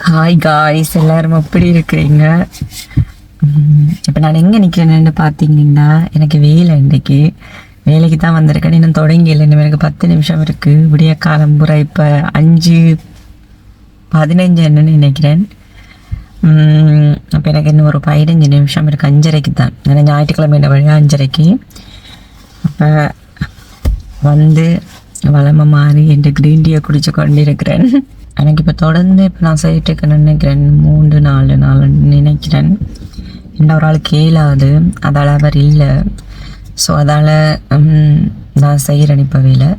Hi guys, எல்லாரும் எப்படி இருக்கிறீங்க? இப்போ நான் எங்கே நிற்கிறேன்னு பார்த்தீங்கன்னா, எனக்கு வேலை இன்றைக்கு வேலைக்கு தான் வந்திருக்கேன். இன்னும் தொடங்கியில்லை, இன்னும் எனக்கு 10 நிமிஷம் இருக்குது. விடிய காலம்புற இப்போ 5:15 என்னன்னு நினைக்கிறேன். அப்போ எனக்கு இன்னும் ஒரு 15 நிமிஷம் இருக்குது. 5:30க்கு தான், ஏன்னா ஞாயிற்றுக்கிழமை என்ன வழியாக 5:30க்கு. அப்போ வந்து வளமை மாறி என் க்ரீன் டீயை குடிச்சு கொண்டிருக்கிறேன். எனக்கு இப்போ தொடர்ந்து இப்போ நான் செய்யிட்டு நினைக்கிறேன் 3-4 நாள் நினைக்கிறேன். என்ன ஒரு ஆள் கேளாது, அதால் அவர் இல்லை. ஸோ அதால் நான் செய்கிறேன் இப்போ வேலை.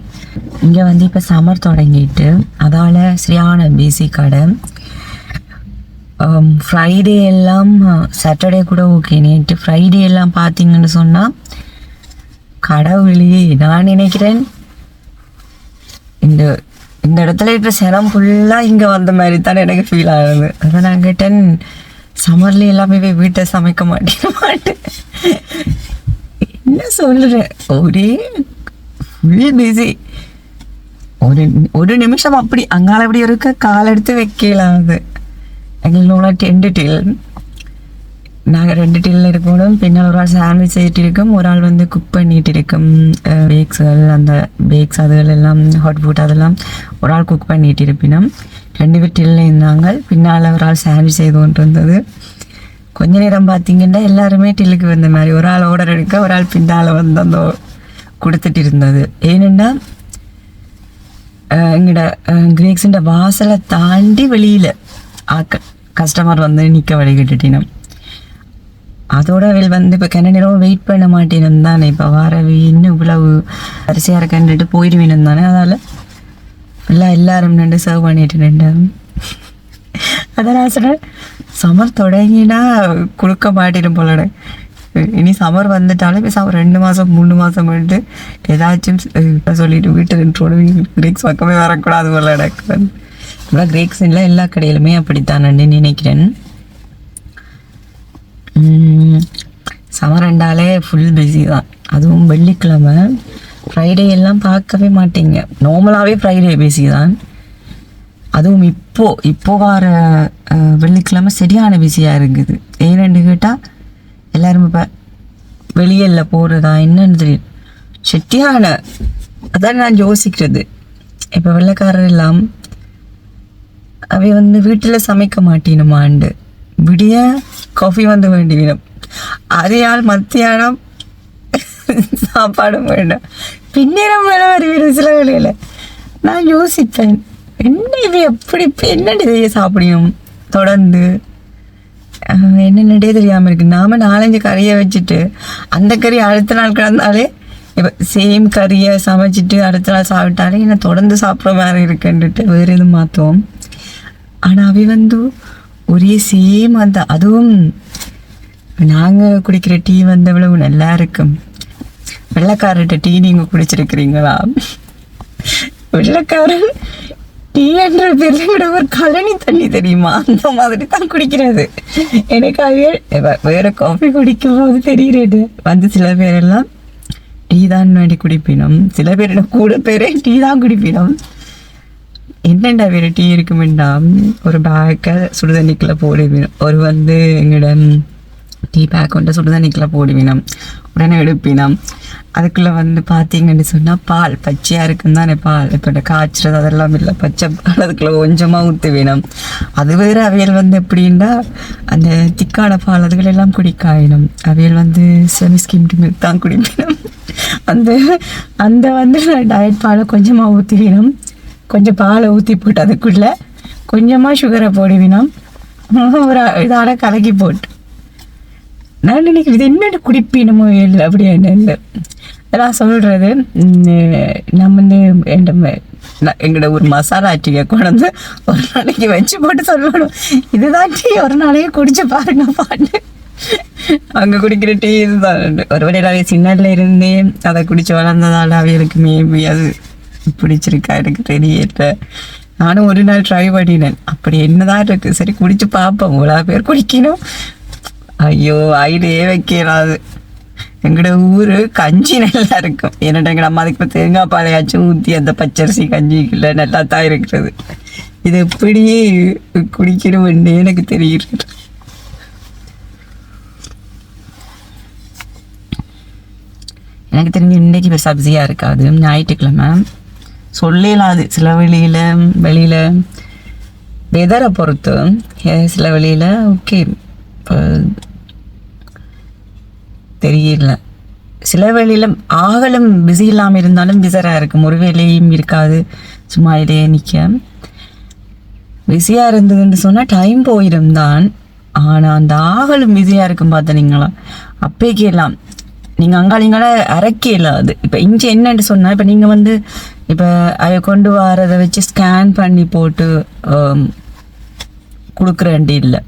இங்கே வந்து இப்போ சம்மர் தொடங்கிட்டு அதால் சரியான பிசி கடை. ஃப்ரைடே எல்லாம், சாட்டர்டே கூட ஓகே. நேற்று ஃப்ரைடே எல்லாம் பார்த்தீங்கன்னு சொன்னால் கடவுளே, நான் நினைக்கிறேன் இந்த இடத்துல இருக்கிற சிரம் ஃபுல்லாக இங்கே வந்த மாதிரி தானே எனக்கு ஃபீல் ஆகுது. அதான் நான் கேட்டேன், சம்மர்ல எல்லாமே போய் வீட்டை சமைக்க மாட்டேன். என்ன சொல்கிறேன், ஒரே ஃபுல் பிஸி. ஒரு நிமிஷம் அப்படி அங்கால அப்படி இருக்க கால் எடுத்து வைக்கலாம். அது எங்களோட 10 டில், நாங்கள் 2 டில்ல இருக்கணும். பின்னால் ஒரு ஆள் சாண்ட்விச் செய்யிட்டு இருக்கோம், ஒரு ஆள் வந்து குக் பண்ணிட்டு இருக்கோம். பேக்ஸ்கள், அந்த பேக்ஸ் அதுகள் எல்லாம், ஹாட் ஃபுட் அதெல்லாம் ஒரு ஆள் குக் பண்ணிட்டு இருப்பினோம். 2 பேர் டில்ல இருந்தாங்க. பின்னால் ஒரு ஆள் சாண்ட்விச் செய்து கொண்டு இருந்தது. கொஞ்ச நேரம் பார்த்தீங்கன்னா எல்லாருமே டில்லுக்கு வந்த மாதிரி, ஒரு ஆள் ஆர்டர் எடுக்க, ஒரு ஆள் பின்னால் வந்து அந்த கொடுத்துட்டு இருந்தது. ஏனென்னா எங்களோட கிரேக்ஸுன்ற வாசலை தாண்டி வெளியில் கஸ்டமர் வந்து நிற்க வழிகிட்டுட்டினோம். அதோட அவள் வந்து இப்போ கிண நேரம் வெயிட் பண்ண மாட்டேன்னு தானே, இப்போ வர இன்னும் இவ்வளவு அரிசியாக இருக்கன்ட்டு போயிடுவேன்னு தானே. அதால் எல்லாரும் நின்று சர்வ் பண்ணிட்டு நின்று. அதான் நான் சொன்னேன், சம்மர் தொடங்கினா கொடுக்க மாட்டேன்னு போலட. இனி சம்மர் வந்துட்டாலும் இப்போ 2 மாதம் 3 மாதம் வந்துட்டு ஏதாச்சும் சொல்லிட்டு வீட்டில் நின்று கிரேக்ஸ் பக்கமே வரக்கூடாது போல எனக்கு. இப்போ கிரேக்ஸ் இல்லை, எல்லா கடையிலுமே அப்படித்தான் நினைக்கிறேன். சம்மர் ரெண்டாலே ஃபுல் பிஸி தான். அதுவும் வெள்ளிக்கிழமை ஃப்ரைடே எல்லாம் பார்க்கவே மாட்டீங்க. நார்மலாகவே ஃப்ரைடே பிஸி தான். அதுவும் இப்போ வர வெள்ளிக்கிழமை சரியான பிஸியாக இருக்குது. ஏன்னு கேட்டால் எல்லோரும் இப்போ வெளியில் போகிறதா என்னன்னு தெரியும் சரியான. அதான் நான் யோசிக்கிறது, இப்போ வெள்ளைக்காரர் எல்லாம் அவை வந்து வீட்டில் சமைக்க மாட்டேனுமாண்டு விடிய காஃபி வந்து வேண்டி வேணும், அதையால் மத்தியானம் சாப்பாடும் வேண்டாம், பின்னேரம் வேலை வருவேன் சில வேலையில். நான் யோசிப்பேன், என்ன இவை எப்படி என்னடி இதையே சாப்பிடும் தொடர்ந்து என்னென்னடே தெரியாமல் இருக்கு. நாம் 4-5 கறியை வச்சுட்டு அந்த கறி அடுத்த நாள் கிடந்தாலே இப்போ சேம் கறியை சமைச்சிட்டு அடுத்த நாள் சாப்பிட்டாலே என்ன தொடர்ந்து சாப்பிட்ற மாதிரி இருக்குன்ட்டு வேறு எதுவும் மாற்றுவோம். ஆனால் அவை வந்து ஒரே சேம் அந்த, அதுவும் நாங்கள் குடிக்கிற டீ வந்து எவ்வளவு நல்லா இருக்கும். வெள்ளைக்காரர்கிட்ட டீ நீங்கள் குடிச்சிருக்கிறீங்களா? வெள்ளைக்காரன் டீ என்ற பேரில் விட ஒரு கழனி தண்ணி தெரியுமா, அந்த மாதிரி தான் குடிக்கிறது. எனக்கு அது வேறு காஃபி குடிக்கும் போது தெரிகிறது வந்து சில பேரெல்லாம் டீ தான் வேண்டி குடிப்பினோம், சில பேர் கூட பேரே டீ தான் குடிப்பினோம். என்னென்ன வேறு டீ இருக்குமெண்டாம், ஒரு பேக்கை சுடுதண்ணிக்குள்ளே போடுவினோம், ஒரு வந்து எங்களோட டீ பேக் வந்து சுடுதண்ணிக்குள்ளே போடுவினோம், உடனே எடுப்பினோம். அதுக்குள்ளே வந்து பார்த்தீங்கன்னு சொன்னால் பால் பச்சையாக இருக்குன்னு தானே பால், இப்போ காய்ச்சறது அதெல்லாம் இல்லை, பச்சை பால் அதுக்குள்ளே கொஞ்சமாக ஊற்றுவினோம். அது வேறு அவியல் வந்து எப்படின்னா அந்த திக்கான பால் அதுகளெல்லாம் குடிக்காயினும், அவியல் வந்து செமி ஸ்கிம்டு மில்க் தான் குடிப்பினோம். அந்த வந்து டயட் பாலை கொஞ்சமாக ஊற்றுவினோம், கொஞ்சம் பாலை ஊற்றி போட்டு அதுக்குள்ளே கொஞ்சமாக சுகரை போடுவினோம், ஒரு இதால் கலக்கி போட்டு. நான் நினைக்கிறேன் இது என்னென்ன குடிப்பினமோ இல்லை அப்படி என்ன இல்லை. நான் சொல்கிறது, நம்ம வந்து எங்களோட ஒரு மசாலா டீயை கொண்டு ஒரு நாளைக்கு வச்சு போட்டு சொல்லணும், இதுதான் டீ ஒரு நாளைக்கு குடிச்சு பாருங்க பாட்டு. அங்கே குடிக்கிற டீ இதுதான். ஒருவேளை நிறைய சின்னதில் இருந்தே அதை குடிச்சு வளர்ந்ததால் அவைகளுக்கு மேபி அது பிடிச்சிருக்கா எனக்கு தெரியல. நானும் ஒரு நாள் ட்ரை பண்ணினேன், அப்படி என்னதான் இருக்குது, சரி குடிச்சு பார்ப்போம், இவ்வளோ பேர் குடிக்கணும். ஐயோ ஐடியே வைக்கிறாது. எங்களோட ஊர் கஞ்சி நல்லா இருக்கும். என்னட்ட எங்கள் அம்மா அதுக்கு இப்போ தேங்காய் பாலையாச்சும் ஊற்றி அந்த பச்சரிசி கஞ்சிக்குள்ள நல்லா தான் இருக்கிறது. இது எப்படி குடிக்கணும்னு எனக்கு தெரியுது. எனக்கு தெரிஞ்சு இன்றைக்கி இப்போ சப்ஜியாக இருக்காது, ஞாயிற்றுக்கிழமை சொல்லலாம். அது சில வெளியில் வெதரை பொறுத்து சில வெளியில் ஓகே இப்போ தெரியல. சில வேலையில் ஆகலும் பிஸி இல்லாமல் இருந்தாலும் பிஸராக இருக்கும், ஒரு வேலையும் இருக்காது, சும்மா இடையே நிற்க. பிஸியாக இருந்ததுன்னு சொன்னால் டைம் போயிடும் தான். ஆனால் அந்த ஆகலும் பிஸியாக இருக்கும் பார்த்தீங்களா, அப்பேக்கே எல்லாம் நீங்கள் அங்காளிங்கள அரைக்கல. அது இப்போ இங்கே என்னன்னு சொன்னால், இப்போ நீங்கள் இப்போ அதை கொண்டு வரதை வச்சு ஸ்கேன் பண்ணி போட்டு கொடுக்குறேன்ட்டு இல்லை,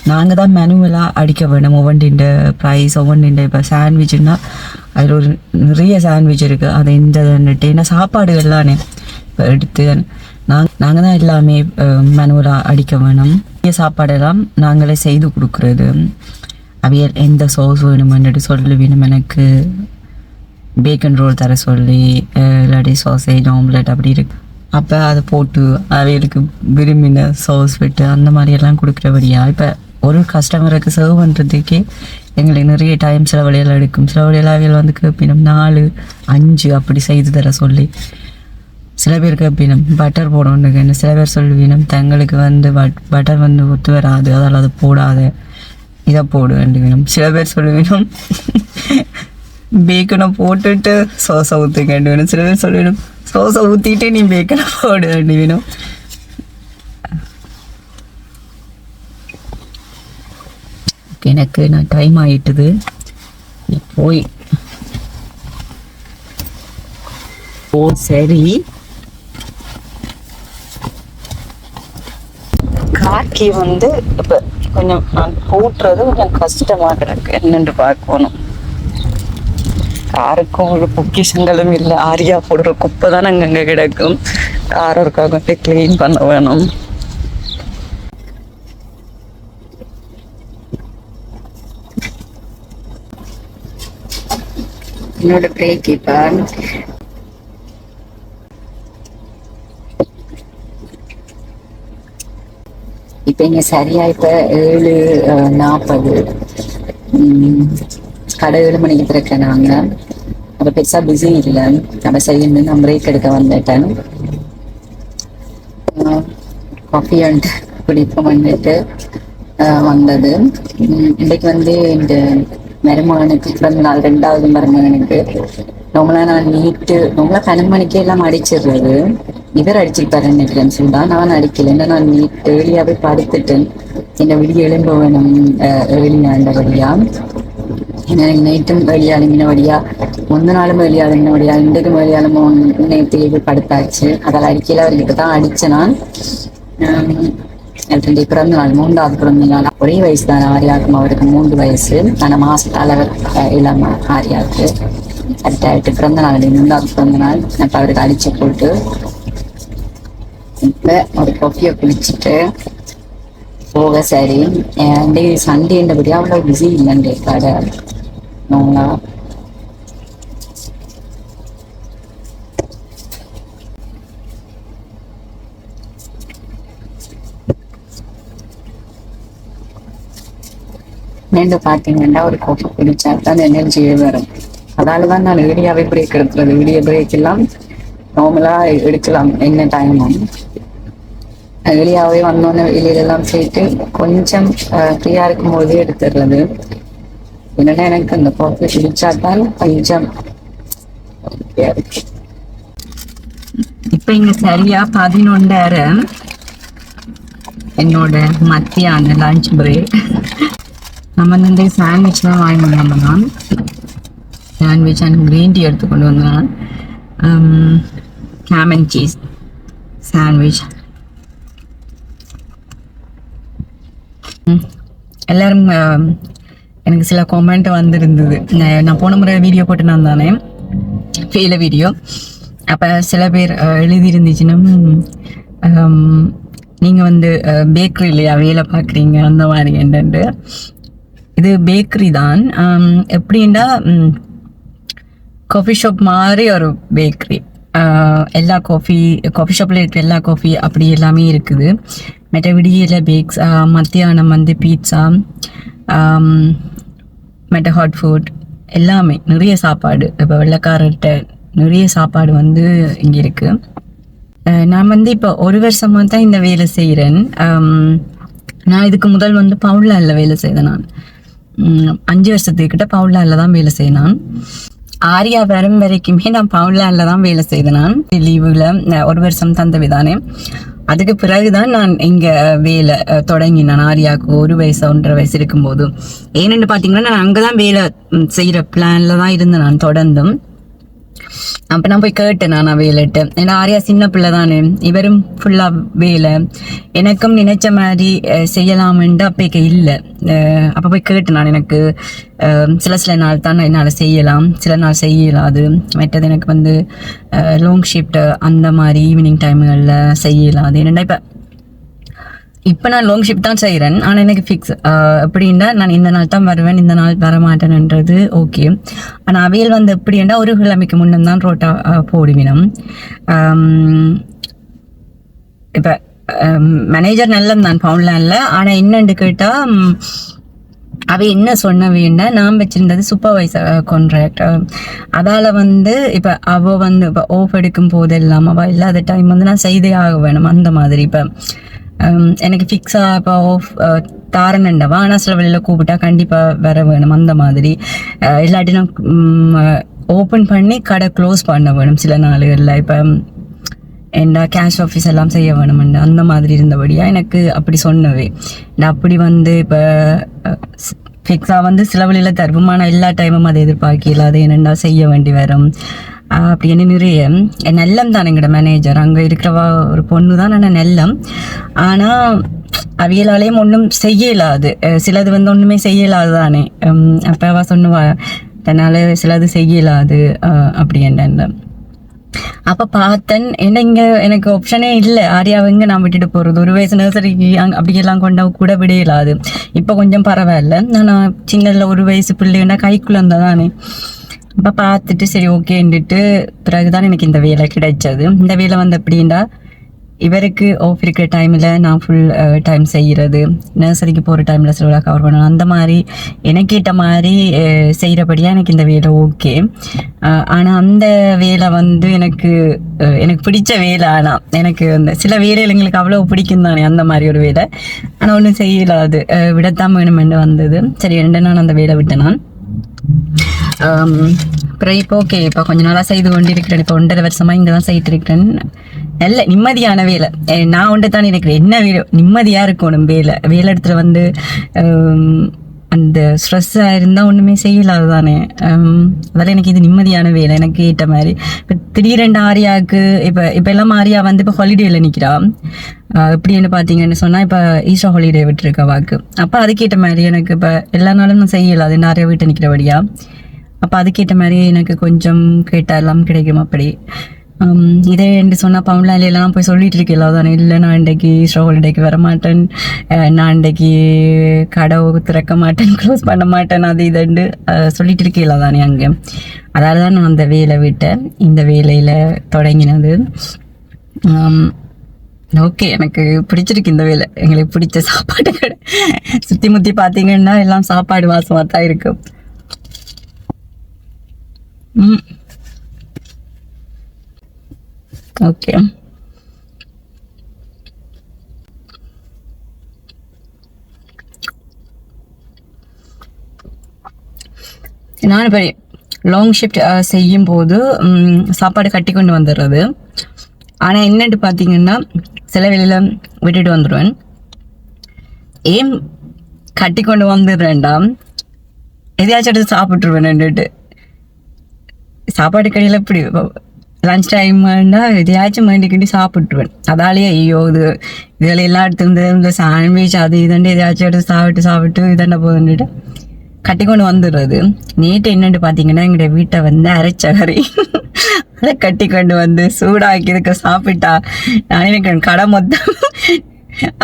நாங்கள் தான் மேனுவலாக அடிக்க வேணும். ஒவ்வொன்றின் ப்ரைஸ் ஒவ்வொன்றின் இப்போ சாண்ட்விட்சுன்னா அதில் ஒரு நிறைய சாண்ட்விச் இருக்குது, அது எந்தன்னுட்டு ஏன்னா சாப்பாடுகள்லானே இப்போ எடுத்து நாங்கள் தான் எல்லாமே மேனுவலாக அடிக்க வேணும். நிறைய சாப்பாடெல்லாம் நாங்களே செய்து கொடுக்குறது. அவையல் எந்த சோஸ் வேணுமென்னுட்டு சொல்லி வேணும், எனக்கு பேக்கன் ரோல் தர சொல்லி இல்லாட்டி சாசேஜ் ஆம்லெட் அப்படி இருக்கு. அப்போ அதை போட்டு அவைகளுக்கு விரும்பின சோஸ் விட்டு அந்த மாதிரியெல்லாம் கொடுக்குறபடியா இப்போ ஒரு கஸ்டமருக்கு சர்வ் பண்ணுறதுக்கே எங்களுக்கு நிறைய டைம் சில வழியில் எடுக்கும். சில வழியில் அவையில் கேட்பினும் 4, 5 அப்படி செய்து தர சொல்லி. சில பேர் கேட்பினும் பட்டர் போடணுன்னு, சில பேர் சொல்லுவீனும் தங்களுக்கு பட்டர் ஒத்து வராது, அதால் அது போடாத, இதை போடு வேணும். சில பேர் சொல்லுவீனும் பேக்கனை போட்டுட்டு சோஸை ஊற்றுக்கண்டு வேணும். சில பேர் சொல்லிவிடும் சோஸை ஊற்றிட்டு நீ பேக்கனை போடு வேண்டி வேணும். எனக்கு நான் டைம் ஆகிட்டுது, போய் சரி. காக்கி இப்போ கொஞ்சம் நான் கூட்டுறது கொஞ்சம் கஷ்டமாக கிடக்கு, என்னென்று பார்க்கணும். காருக்கும் ஒரு பொக்கிஷங்களும் இல்லை, ஆரியா போடுற குப்பை தான் அங்கங்கே கிடக்கும். கார் ஒருக்காக க்ளீன் பண்ண வேணும். என்னோட பிரேக் இப்போ இங்கே சரியா இப்போ 7:40 கடை 7 மணிக்கு திறக்க. நாங்கள் அப்போ பெருசாக பிஸி இல்லை, அப்போ சரின்னு நான் பிரேக் எடுக்க வந்துட்டேன். காஃபி அண்ட் குடிப்போம் வந்தது. இன்றைக்கு இந்த மருமகனுக்கு பிறந்த நாள், 2வது மருமகனுக்கு. நம்மளா நான் நம்மளா 12 மணிக்கே எல்லாம் அடிச்சிடுறது. இவர் அடிச்சுக்கிட்டாரு நினைக்கிறேன்னு சொல்லிட்டா, நான் அடிக்கல. என்ன நான் ஏர்லியாவே படுத்துட்டேன், என்னை விடிய எழும்ப வேணும் ஏர்லியாண்டபடியா. ஏன்னா எனக்கு நைட்டும் வெளியாளுங்கினபடியா, முந்த நாளும் வெளியாளுங்கினபடியா, இன்றைக்கும் வெளியாளுமோ நேற்று படுத்தாச்சு. அதில் அடிக்கல. அவர்கிட்ட தான் அடித்தேன் நான். எனக்கு பிறந்த நாள் 3வது பிறந்த நாள். ஒரே வயசு தான் ஆரியாக்கும், அவருக்கு 3 வயசு. ஆனால் மாசத்தால் அவர் இல்லாம ஆரியாவுக்கு கரெக்டாகிட்டு பிறந்த நாள் 3வது பிறந்த நாள். அப்போ அவருக்கு அடிச்சு போட்டு இப்போ ஒரு காஃபியை குளிச்சுட்டு போக. சரி, சண்டேன்றபடியா அவ்வளோ பிஸி இல்லைண்டே கடை. நோங்களா நேர்ந்து பார்த்தீங்கன்னா ஒரு காஃபி குடிச்சா தான் எனர்ஜியே வரும். அதால தான் நான் வீடியோவே பிரேக் எடுத்துறது. வீடியோ பிரேக் எல்லாம் நார்மலாக எடுக்கலாம் என்ன டைமும். வெளியாகவே வந்தோன்னே வெளியிலெல்லாம் போயிட்டு கொஞ்சம் ஃப்ரீயாக இருக்கும் போதே எடுத்துடுறது. என்னன்னா எனக்கு அந்த காஃபி குடிச்சாதான் கொஞ்சம் இப்போ இங்கே சரியா 11:30 என்னோட மத்தியான லஞ்ச் பிரேக். நம்ம சாண்ட்விச் தான் வாங்கி வந்தோம். சாண்ட்விச் அண்ட் க்ரீன் டீ எடுத்துக்கொண்டு வந்தேன். ஹாம் அண்ட் சீஸ் சாண்ட்விச். எல்லாரும் எனக்கு சில கமெண்ட் வந்திருந்தது. நான் போன முறை வீடியோ போட்டு நான் தானே ஃபெயில வீடியோ. அப்போ சில பேர் எழுதியிருந்துச்சுன்னா நீங்கள் பேக்கரிலையா வேலை பார்க்குறீங்க அந்த மாதிரி என்னண்டு. இது பேக்கரி தான். எப்படின்னா காஃபி ஷாப் மாதிரி ஒரு பேக்கரி. எல்லா காஃபி ஷாப்பில் இருக்கிற எல்லா காஃபி அப்படி எல்லாமே இருக்குது. மற்ற விடியல பேக்ஸ், மத்தியானம் வந்து பீட்சா, மற்ற ஹாட் ஃபுட் எல்லாமே நிறைய சாப்பாடு. இப்போ வெள்ளைக்காரர்கிட்ட நிறைய சாப்பாடு வந்து இங்கே இருக்குது. நான் வந்து இப்போ 1 வருஷமாக தான் இந்த வேலை செய்கிறேன். நான் இதுக்கு முதல் வந்து பவுன்லாண்டில் வேலை செய்தேன். நான் 5 வருஷத்துக்கிட்ட பவுன்லாண்டில் தான் வேலை செய்தேன். ஆரியா வரும் வரைக்குமே நான் பவுன்லாண்டில் தான் வேலை செய்தேன். நான் லீவில் 1 வருஷம் தந்தவி தானே. அதுக்கு பிறகுதான் நான் இங்கே வேலை தொடங்கினேன். ஆரியாவுக்கு 1 வயசு 1.5 வயசு இருக்கும்போது. ஏன்னு பார்த்தீங்கன்னா நான் அங்கே தான் வேலை செய்கிற பிளானில் தான் இருந்தேன் நான் தொடர்ந்தும். அப்போ நான் போய் கேட்டேன் நான் வேலைட்டு. ஏன்னா ஆரியா சின்ன பிள்ளை தானே, இவரும் ஃபுல்லாக வேலை. எனக்கும் நினைச்ச மாதிரி செய்யலாமென்று அப்போக்கு இல்லை. அப்போ போய் கேட்டேன் நான். எனக்கு சில நாள் தான் என்னால் செய்யலாம், சில நாள் செய்யலாது. மற்றது எனக்கு வந்து லாங் ஷிஃப்ட் அந்த மாதிரி ஈவினிங் டைமுகளில் செய்யலாது. என்னென்னா இப்போ நான் லாங் ஷிஃப்ட் தான் செய்கிறேன். ஆனால் எனக்கு ஃபிக்ஸ் எப்படின்னா நான் இந்த நாள் தான் வருவேன், இந்த நாள் வரமாட்டேன்ன்றது ஓகே. ஆனால் அவையில் வந்து எப்படின்னா 1 கிழமைக்கு முன்னம் தான் ரோட்டா போடுவினம். இப்போ மேனேஜர் நல்லம் தான் பவுன்லாண்டில். ஆனால் என்னென்னு கேட்டால் அவை என்ன சொன்னவேன்னா நான் வச்சுருந்தது சூப்பர்வைசர் கான்ட்ராக்ட். அதால் வந்து இப்போ அவள் வந்து இப்போ ஆஃப் எடுக்கும் போதெல்லாம் அவள் இல்லாத டைம் வந்து நான் செய்தே ஆக வேணும் அந்த மாதிரி. இப்போ எனக்கு ஃபிக்ஸாக இப்போ ஆஃப் தாரணுண்டவா, ஆனால் சில வழியில் கூப்பிட்டா கண்டிப்பாக வர வேணும் அந்த மாதிரி. இல்லாட்டி நான் ஓப்பன் பண்ணி கடை க்ளோஸ் பண்ண வேணும் சில நாளுகளில். இப்போ என்ன கேஷ் ஆஃபீஸ் எல்லாம் செய்ய வேணுமெண்டு அந்த மாதிரி இருந்தபடியாக எனக்கு அப்படி சொன்னவே. நான் அப்படி வந்து இப்போ ஃபிக்ஸாக வந்து சில வழியில் தருவமான எல்லா டைமும் அதை எதிர்பார்க்கல. அது என்னென்னா செய்ய வேண்டி வரும் அப்படின்னு நிறைய. நெல்லம் தான் எங்களோட மேனேஜர். அங்கே இருக்கிறவா ஒரு பொண்ணு தான். ஆனால் நெல்லம். ஆனால் அவியலாலேயும் ஒன்றும் செய்யலாது. சிலது வந்து ஒன்றுமே செய்யலாது தானே. அப்போவா சொன்னுவா தன்னால் சிலது செய்யலாது அப்படி என்ன. அப்போ பார்த்தேன் என்ன இங்கே எனக்கு ஆப்ஷனே இல்லை. ஆரியாவங்க நான் விட்டுட்டு போகிறது 1 வயசு நர்சரிக்கு அப்படியெல்லாம் கொண்டா கூட விடையலாது. இப்போ கொஞ்சம் பரவாயில்ல. நான் சின்னதில் 1 வயசு பிள்ளைன்னா கைக்குள்ளே தானே. அப்போ பார்த்துட்டு சரி ஓகேன்ட்டு பிறகுதான் எனக்கு இந்த வேலை கிடைச்சது. இந்த வேலை வந்து எப்படின்னா இவருக்கு ஆஃப் இருக்கிற டைமில் நான் ஃபுல் டைம் செய்கிறது, நர்சரிக்கு போகிற டைமில் சில கவர் பண்ணணும். அந்த மாதிரி எனக்கு ஏற்ற மாதிரி செய்கிறபடியாக எனக்கு இந்த வேலை ஓகே. ஆனால் அந்த வேலை வந்து எனக்கு பிடிச்ச வேலை. ஆனால் எனக்கு அந்த சில வேலைகள் எங்களுக்கு அவ்வளோ பிடிக்கும் தானே அந்த மாதிரி ஒரு வேலை. ஆனால் ஒன்றும் செய்யலாது, விடத்தான் வேணுமென்று வந்தது. சரி 2 நாள் அந்த வேலை விட்டேன் நான். அப்புறம் இப்போ ஓகே இப்போ கொஞ்ச நாளாக செய்து கொண்டு இருக்கிறேன். இப்போ 1.5 வருஷமாக இங்கே தான் செய்யிட்டு இருக்கிறேன். நல்ல நிம்மதியான வேலை. நான் ஒன்று தான் எனக்கு என்ன வேலை நிம்மதியாக இருக்கணும். வேலை இடத்துல வந்து அந்த ஸ்ட்ரெஸ்ஸாக இருந்தால் ஒன்றுமே செய்யலாது தானே. அதெல்லாம் எனக்கு இது நிம்மதியான வேலை எனக்கு ஏற்ற மாதிரி. இப்போ திடீரெண்டு ஆரியாவுக்கு இப்போ எல்லாம் ஆரியா வந்து இப்போ ஹாலிடேயில் நிற்கிறா. எப்படின்னு பார்த்தீங்கன்னு சொன்னால் இப்போ ஈஸ்டர் ஹாலிடே விட்டுருக்க வாக்கு. அப்போ அதுக்கேற்ற மாதிரி எனக்கு இப்போ எல்லா நாளும் நான் செய்யலாது நிறைய வீட்டை நிற்கிறபடியா. அப்போ அதுக்கேற்ற மாதிரி எனக்கு கொஞ்சம் கேட்டால் எல்லாம் கிடைக்கும். அப்படி இதே என்று சொன்னால் பவுன்லாண்டிலாம் போய் சொல்லிட்டு இருக்கல தானே. இல்லை நான் இன்றைக்கு ஈஸ்டர் ஹாலிடேக்கு வரமாட்டேன், நான் இன்றைக்கு கடை திறக்க மாட்டேன், க்ளோஸ் பண்ண மாட்டேன், அது இதுண்டு சொல்லிட்டு இருக்கல தானே அங்கே. அதால் தான் நான் அந்த வேலை விட்டேன். இந்த வேலையில் தொடங்கினது. ஓகே எனக்கு பிடிச்சிருக்கு இந்த வேலை. எங்களுக்கு பிடிச்ச சாப்பாடு கடை. சுற்றி முற்றி பார்த்தீங்கன்னா எல்லாம் சாப்பாடு வாசமாக தான் இருக்கும். ஓகே நான் இப்போ லாங் ஷிஃப்ட் செய்யும் போது சாப்பாடு கட்டி கொண்டு வந்துடுறது. ஆனால் என்னட்டு பார்த்தீங்கன்னா சில வேளையில் விட்டுட்டு வந்துடுவேன். ஏன் கட்டி கொண்டு வந்துடுறேன்டா எதையாச்சும் எடுத்து சாப்பிட்ருவேன்னுட்டு. சாப்பாடு கடையில் இப்படி லன்ச் டைம்னா எதையாச்சும் வேண்டிக்கிட்டு சாப்பிட்ருவேன். அதாலேயே ஐயோ இதில் எல்லாம் எடுத்து இந்த சாண்ட்விச் அது இதுண்டு எதையாச்சும் எடுத்து சாப்பிட்டு இதண்ட போதுன்னுட்டு கட்டி கொண்டு வந்துடுறது. நேற்று என்னென்னு பார்த்தீங்கன்னா எங்களுடைய வீட்டை வந்து அரைச்சகரி அதை கட்டி கொண்டு வந்து சூடாக்கி இருக்க சாப்பிட்டா நான் எனக்கு கடை மொத்தம்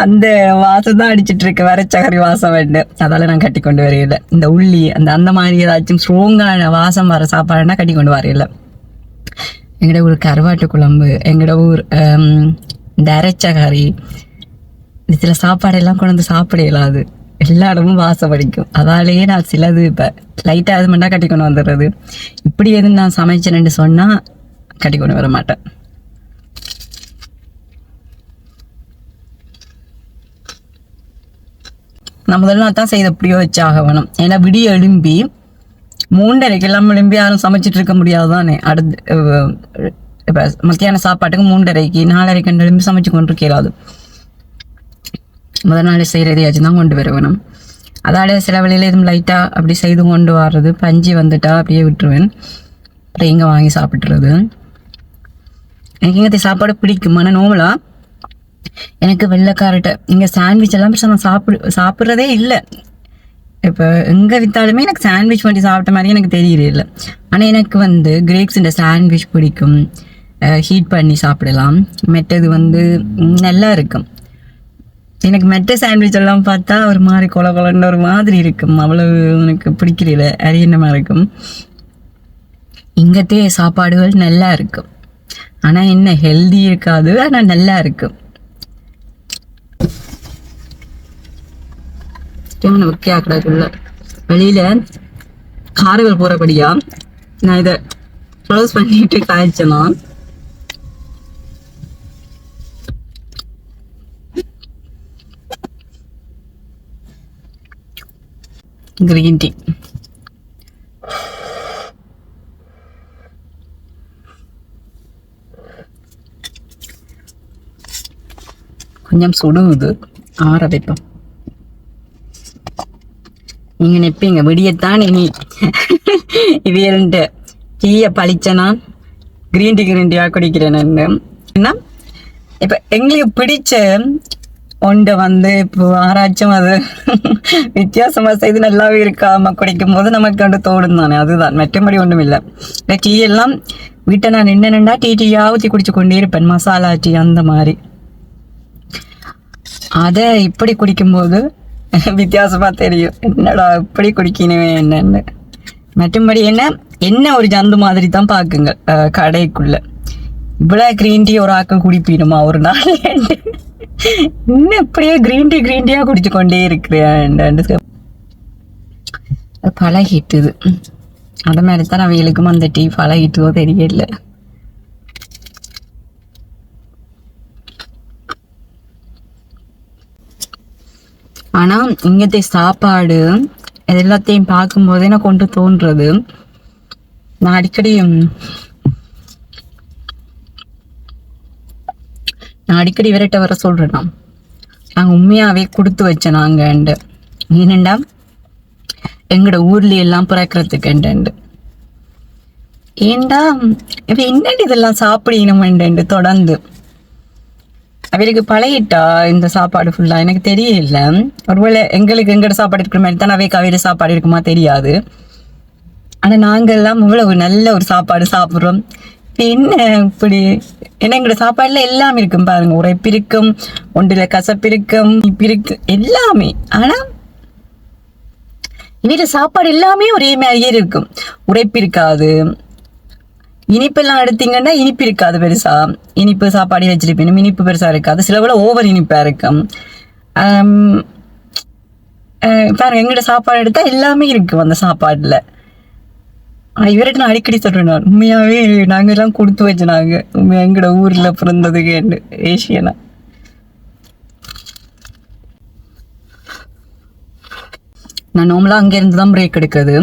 அந்த வாசம் தான் அடிச்சிட்டு இருக்கு, வரைச்சகரி வாசம் வந்து. அதால நான் கட்டி கொண்டு வரையில. இந்த உள்ளி அந்த மாதிரி ஏதாச்சும் ஸ்ட்ராங்கான வாசம் வர சாப்பாடுனா கட்டி கொண்டு வரையில. எங்களோட ஊர் கருவாட்டு குழம்பு, எங்களோட ஊர் இந்த அரைச்ச கறி, இதில் சாப்பாடெல்லாம் கொண்டு வந்து சாப்பிட இயலாது. எல்லா இடமும் வாசப்படிக்கும். அதாலேயே நான் சிலது இப்போ லைட்டாக அது மட்டும் கட்டி கொண்டு வந்துடுறது. இப்படி எதுவும் நான் சமைச்சேன்னு சொன்னால் கட்டி கொண்டு வர மாட்டேன். நான் முதல் நாள் தான் செய்த எப்படியோ வச்சாக வேணும். ஏன்னா விடிய எழும்பி 3:30 எல்லாம் எழும்பி யாரும் சமைச்சிட்டு இருக்க முடியாது தானே. அடுத்து இப்போ மத்தியான சாப்பாட்டுக்கு 3:30 4:30 எழும்பி சமைச்சு கொண்டு இருக்கலாது. முதல் நாள் செய்கிறதையாச்சும் தான் கொண்டு வர வேணும். அதால சில வேளையில் எதுவும் லைட்டாக அப்படி செய்து கொண்டு வர்றது. பஞ்சு வந்துட்டா அப்படியே விட்டுருவேன். அப்புறம் எங்கே வாங்கி சாப்பிட்றது. எனக்கு இங்கே சாப்பாடு பிடிக்கும். ஆனால் நோமலாக எனக்கு வெள்ளைக்காரட்ட இங்கே சாண்ட்விச் எல்லாம் நான் சாப்பிட்றதே இல்லை. இப்போ எங்கே விற்றாலுமே எனக்கு சாண்ட்விச் பண்ணி சாப்பிட்ட மாதிரி எனக்கு தெரியல இல்லை. ஆனால் எனக்கு வந்து கிரேப்ஸுன்ற சாண்ட்விச் பிடிக்கும். ஹீட் பண்ணி சாப்பிடலாம். மெட்டது வந்து நல்லா இருக்கும். எனக்கு மெட்ட சாண்ட்விச் எல்லாம் பார்த்தா ஒரு மாதிரி கொல கொலன்னு ஒரு மாதிரி இருக்கும். அவ்வளவு எனக்கு பிடிக்கிறதில்ல, அரியணமாக இருக்கும். இங்கத்தே சாப்பாடுகள் நல்லா இருக்கும். ஆனால் என்ன ஹெல்தி இருக்காது, ஆனால் நல்லா இருக்கும். வைக்காக்குள்ள வெளியில் கார்கள் போகிறபடியா நான் இதை க்ளோஸ் பண்ணிட்டு காய்ச்சனா. கிரீன் டீ கொஞ்சம் சுடுவது, ஆற வைப்போம். நீங்க நிற்பீங்க விடியத்தான் இனி இவையல்ட்டு டீயை பழிச்சனா கிரீன் டீயாக குடிக்கிறேன். என்ன இப்போ எங்களுக்கு பிடிச்ச ஒன்றை வந்து இப்போ ஆராய்ச்சும் அது வித்தியாசமாக செய்து நல்லாவே இருக்காம குடிக்கும் போது நமக்கு வந்து தோடும் தானே. அதுதான், மற்றபடி ஒன்றும் இல்லை. இந்த டீ எல்லாம் வீட்டை நான் என்னென்னா டீயாக ஊற்றி குடிச்சு கொண்டே இருப்பேன். மசாலா டீ அந்த மாதிரி. அதை இப்படி குடிக்கும்போது வித்தியாசமாக தெரியும். என்னடா இப்படி குடிக்கணுமே என்னன்னு. மற்றபடி என்ன ஒரு ஜந்து மாதிரி தான் பார்க்குங்க கடைக்குள்ள. இவ்வளோ கிரீன் டீ ஒரு ஆக்கள் குடிப்பிடுமா ஒரு நாள்? இன்னும் இப்படியே கிரீன் டீயாக குடிச்சு கொண்டே இருக்கிறேன். பழகிட்டுது. அது மாதிரி தான் அவைகளுக்கும் அந்த டீ பழகிட்டதோ தெரியல. ஆனால் இங்கத்தை சாப்பாடு இது எல்லாத்தையும் பார்க்கும்போது எனக்கு கொண்டு தோன்றது, நான் அடிக்கடி விரட்ட வர சொல்றேன்னா நாங்கள் உண்மையாவே கொடுத்து வச்சேன். நாங்கள் ஏனண்டா எங்களோட ஊர்ல எல்லாம் பிறக்கிறதுக்கு ஏண்டா இப்ப என்னண்டு இதெல்லாம் சாப்பிடணுமெண்டு தொடர்ந்து அவருக்கு பழகிட்டா இந்த சாப்பாடு ஃபுல்லா. எனக்கு தெரியல, ஒருவேளை எங்களோட சாப்பாடு இருக்கிற மாதிரி தான் அவைக்கு அவையில சாப்பாடு இருக்குமா தெரியாது. ஆனா நாங்கெல்லாம் இவ்வளவு நல்ல ஒரு சாப்பாடு சாப்பிட்றோம். என்ன இப்படி எங்களோட சாப்பாடுல எல்லாம் இருக்கும் பாருங்க. உரைப்பு இருக்கும், ஒன்றுல கசப்பு இருக்கும், இருக்கு எல்லாமே. ஆனா இனிட சாப்பாடு எல்லாமே ஒரே மாதிரியே இருக்கும். உரைப்பு இருக்காது. இனிப்பெல்லாம் எடுத்தீங்கன்னா இனிப்பு இருக்காது பெருசா. இனிப்பு சாப்பாடு வச்சிருப்பேன், இனிப்பு பெருசா இருக்காது. சில விட ஓவர் இனிப்பா இருக்கும். பாருங்க எங்களோட சாப்பாடு எடுத்தா எல்லாமே இருக்கும் அந்த சாப்பாடுல. இவர்கிட்ட நான் அடிக்கடி சொல்றேன், நான் உண்மையாவே நாங்க எல்லாம் கொடுத்து வச்சுனாங்க எங்களோட ஊர்ல பிறந்ததுக்கு ஏசியனா. நான் நார்மலா அங்க இருந்துதான் பிரேக் எடுக்குது.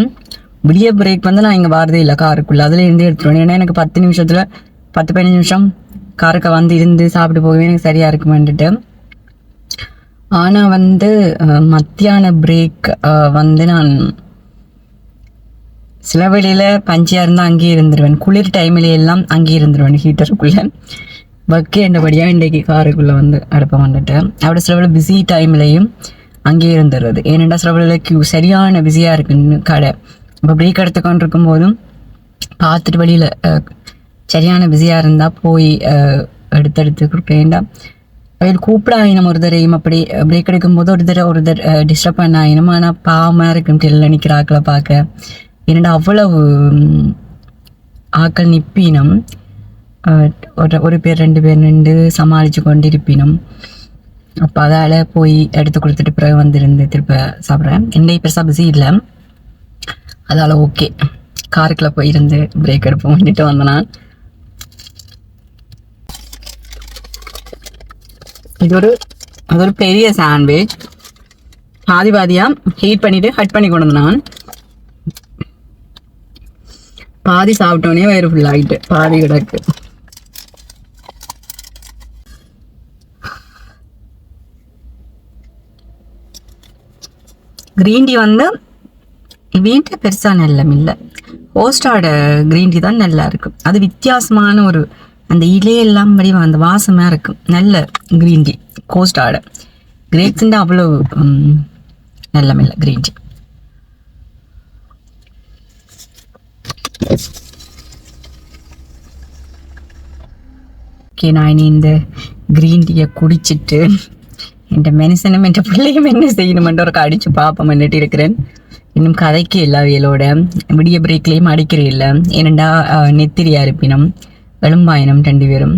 விடிய பிரேக் வந்து நான் இங்கே வரதே இல்லை காருக்குள்ளே. அதில் இருந்து எடுத்துருவேன். ஏன்னா எனக்கு 10 நிமிஷத்தில் 10-15 நிமிஷம் காருக்கு வந்து இருந்து சாப்பிட்டு போகவே எனக்கு சரியாக இருக்குமென்ட்டு. ஆனால் வந்து மத்தியான பிரேக் வந்து நான் சில வேளையில் பஞ்சியாக இருந்தால் அங்கேயே இருந்துருவேன். குளிர் டைம்ல எல்லாம் அங்கேயே இருந்துருவேன் ஹீட்டருக்குள்ளே. வைக்கேண்டபடியாக இன்றைக்கு காருக்குள்ளே வந்து அடுப்ப வந்துட்டேன். அப்படி சில வேளை பிஸி டைம்லையும் அங்கேயே இருந்துடுறது. ஏனெண்டா சில வேளையில் கியூ சரியான பிஸியாக இருக்குன்னு கடை. இப்போ பிரேக் எடுத்துக்கொண்டு இருக்கும் போதும் பார்த்துட்டு வழியில் சரியான பிஸியாக இருந்தால் போய் எடுத்து கொடுப்பேன்டா. அதில் கூப்பிடாயினும் ஒரு தரையும் அப்படி பிரேக் எடுக்கும்போது ஒரு தடவை டிஸ்டர்ப் பண்ண ஆயினும். ஆனால் பாவமாக இருக்கும் டெல்ல நிற்கிற ஆக்களை பார்க்க. ஏன்னா அவ்வளவு ஆக்கள் நிப்பினும் ஒரு பேர் 2 பேர் நின்று சமாளித்து கொண்டு இருப்பினும். அப்போ அதால் போய் எடுத்து கொடுத்துட்டு பிறகு வந்துருந்து திருப்ப சாப்பிட்றேன். என்னை பெருசாக பிஸி இல்லை, அதால் ஓகே. காருக்குள்ளே போயிருந்து பிரேக் எடுப்போம் பண்ணிட்டு வந்தேன் நான். அது ஒரு பெரிய சாண்ட்விச். பாதியாக ஹீட் பண்ணிவிட்டு கட் பண்ணி கொண்டு வந்தேன் நான். பாதி சாப்பிட்டோன்னே வயிறு ஃபுல்லாகிட்டு, பாதி கிடக்கு. க்ரீன் டீ வந்து வீட்டை பெருசாக நல்லம் இல்லை, ஹோஸ்டோட க்ரீன் டீ தான் நல்லா இருக்கும். அது வித்தியாசமான ஒரு அந்த இலையெல்லாம் படி அந்த வாசமாக இருக்கும். நல்ல க்ரீன் டீ கோஸ்டாட. கிரேக்ஸுண்டு அவ்வளோ நல்லமில்லை க்ரீன் டீ. ஓகே, நான் இனி இந்த க்ரீன் டீயை குடிச்சிட்டு என் மனுஷனும் என் பிள்ளையும் என்ன செய்யணுமென்ற ஒரு அடிச்சு பார்ப்போம் பண்ணிட்டு இருக்கிறேன். இன்னும் கதைக்கு இல்லை அவையலோட. விடிய பிரேக்லேயும் அடிக்கிறே இல்லை, ஏனண்டா நெத்திரியா இருப்பினும் எலும்பாயினம் 2 பேரும்.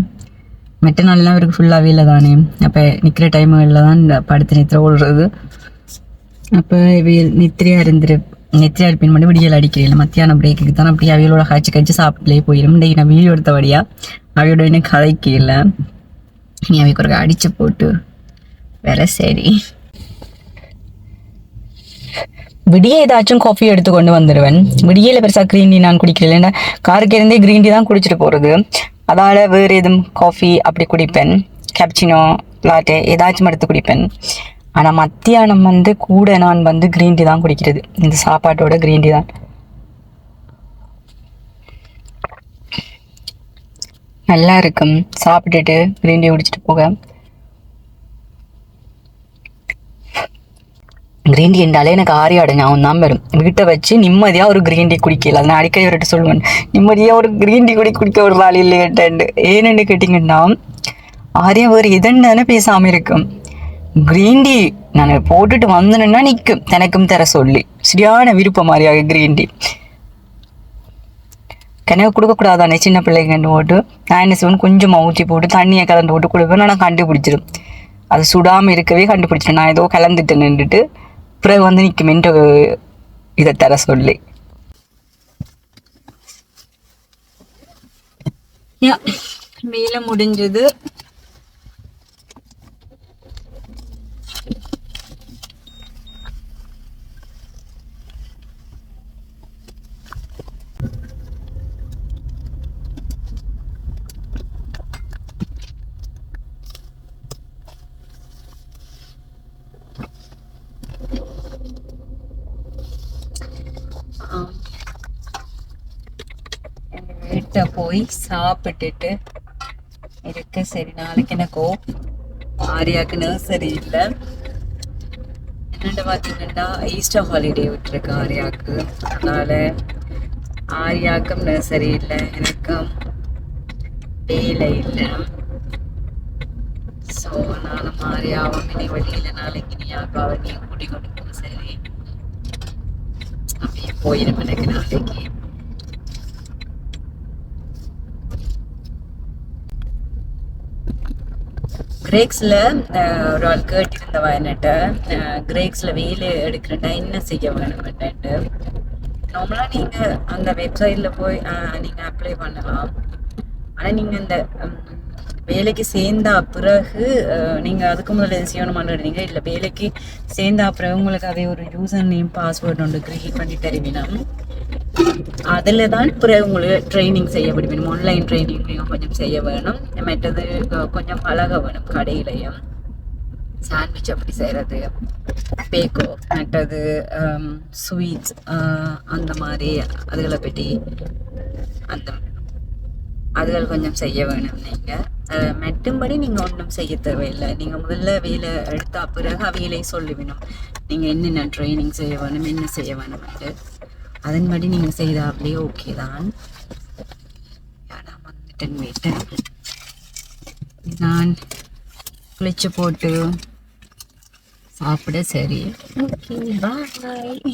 மற்ற நாள்லாம் அவருக்கு ஃபுல்லாகவே இல்லை தானே. அப்போ நிற்கிற டைமுகளில் தான் படுத்து நித்திர ஓடுறது. அப்போ நெத்திரியா இருப்பின் மட்டும் விடியல் அடிக்கிறேன். மத்தியான பிரேக்குக்கு தான் அப்படி அவையோட காய்ச்சி சாப்பிட்டுலே போயிடும். இன்றைக்கு நான் வீடியோ எடுத்தபடியா அவையோட இன்னும் கதைக்கு இல்லை. நீ அவைக்கு ஒரு அடிச்சு போட்டு வேற. சரி, விடிய ஏதாச்சும் காஃபி எடுத்து கொண்டு வந்துடுவேன். விடியல பெருசாக க்ரீன் டீ நான் குடிக்கிறேன், ஏன்னா காருக்கு இருந்தே க்ரீன் டீ தான் குடிச்சிட்டு போகிறது. அதால் வேறு எதுவும் காஃபி அப்படி குடிப்பேன், கேப்சினோ லாட்டே ஏதாச்சும் எடுத்து குடிப்பேன். ஆனால் மத்தியானம் வந்து கூட நான் வந்து க்ரீன் டீ தான் குடிக்கிறது. இந்த சாப்பாட்டோட க்ரீன் டீ தான் நல்லா இருக்கும். சாப்பிட்டுட்டு க்ரீன் டீ குடிச்சிட்டு போக. க்ரீன் டீ என்றாலே எனக்கு ஆரியாடு ஞாபகம் தான் வரும். வீட்டை வச்சு நிம்மதியாக ஒரு க்ரீன் டீ குடிக்கல. அதை நான் அடிக்கடி அவர்கிட்ட சொல்லுவேன், நிம்மதியாக ஒரு க்ரீன் டீ குடிக்க ஒரு நாள் இல்லையேட்டேன்ட்டு. ஏன்னு கேட்டிங்கன்னா ஆரியா வேறு எதன்னு பேசாமல் இருக்கும். க்ரீன் டீ நான் போட்டுட்டு வந்தேன்னா நிற்கும், எனக்கும் தர சொல்லி. சரியான விருப்பம் மாதிரியாக க்ரீன் டீ. கிணவு கொடுக்கக்கூடாதானே சின்ன பிள்ளைங்கன்னு போட்டு நான் என்ன செய்வேன், கொஞ்சமாக ஊற்றி போட்டு தண்ணியை கலந்து போட்டு கொடுப்பேன். நான் கண்டுபிடிச்சிடும், அது சுடாமல் இருக்கவே கண்டுபிடிச்சிட்டேன். நான் ஏதோ கலந்துட்டு நின்றுட்டு பிறகு வந்து நிற்குமென்று இதை தர சொல்லி. வேலை முடிஞ்சது. வீட்டை போய் சாப்பிட்டுட்டு இருக்கு. சரி, நாளைக்கு எனக்கோ ஆரியாவுக்கு நர்சரி இல்லை. என்னென்னு பார்த்தீங்கன்னா ஈஸ்டர் ஹாலிடே விட்டுருக்கு ஆரியாவுக்கு. அதனால் ஆரியாவுக்கும் நர்சரி இல்லை, எனக்கும் வேலை இல்லை. ஸோ நானும் ஆரியாவும் இனி வெளியில் நாளைக்கு நீ அக்காவை நீ கூட்டி கொண்டு போக. சரி, அப்படியே போயிடும் எனக்கு நாளைக்கு. கிரேக்ஸில் ஒரு ஆள் கேட்டிருந்தவா என்னட்ட, கிரேக்ஸில் வேலை எடுக்கிறேன்டா என்ன செய்ய வேணும்ன்ட்டு. நார்மலாக நீங்கள் அந்த வெப்சைட்டில் போய் நீங்கள் அப்ளை பண்ணலாம். ஆனால் நீங்கள் இந்த வேலைக்கு சேர்ந்தா பிறகு நீங்கள் அதுக்கு முதல்ல எது செய்யணுமான்னு இல்லை, வேலைக்கு சேர்ந்தா பிறகு உங்களுக்கு அதே ஒரு யூசர் நேம் பாஸ்வேர்டு ஒன்று க்ரியேட் பண்ணி தருவீனா. அதில் தான் பிறகு உங்களுக்கு ட்ரைனிங் செய்ய முடியும். ஆன்லைன் ட்ரைனிங் நீங்கள் கொஞ்சம் செய்ய வேணும். மற்றது கொஞ்சம் பழக வேணும். கடையிலையும் சாண்ட்விச் அப்படி செய்கிறது, பேக்கோ, மற்றது ஸ்வீட்ஸ் அந்த மாதிரி அதுகளை பற்றி அதுகள் கொஞ்சம் செய்ய வேணும். நீங்கள் மற்றும்படி நீங்கள் ஒன்றும் செய்ய தேவையில்லை. நீங்கள் முதல்ல வேலை எடுத்தா பிறகு வேலையை சொல்லிவிடணும், நீங்கள் என்னென்ன ட்ரைனிங் செய்ய வேணும், என்ன செய்ய வேணும்ட்டு. அதன்படி நீங்கள் செய்தாலே ஓகே தான். நான் வந்துட்டேன் வீட்டை. நான் குளிச்சு போட்டு சாப்பிட. சரி, ஓகே, பாய்.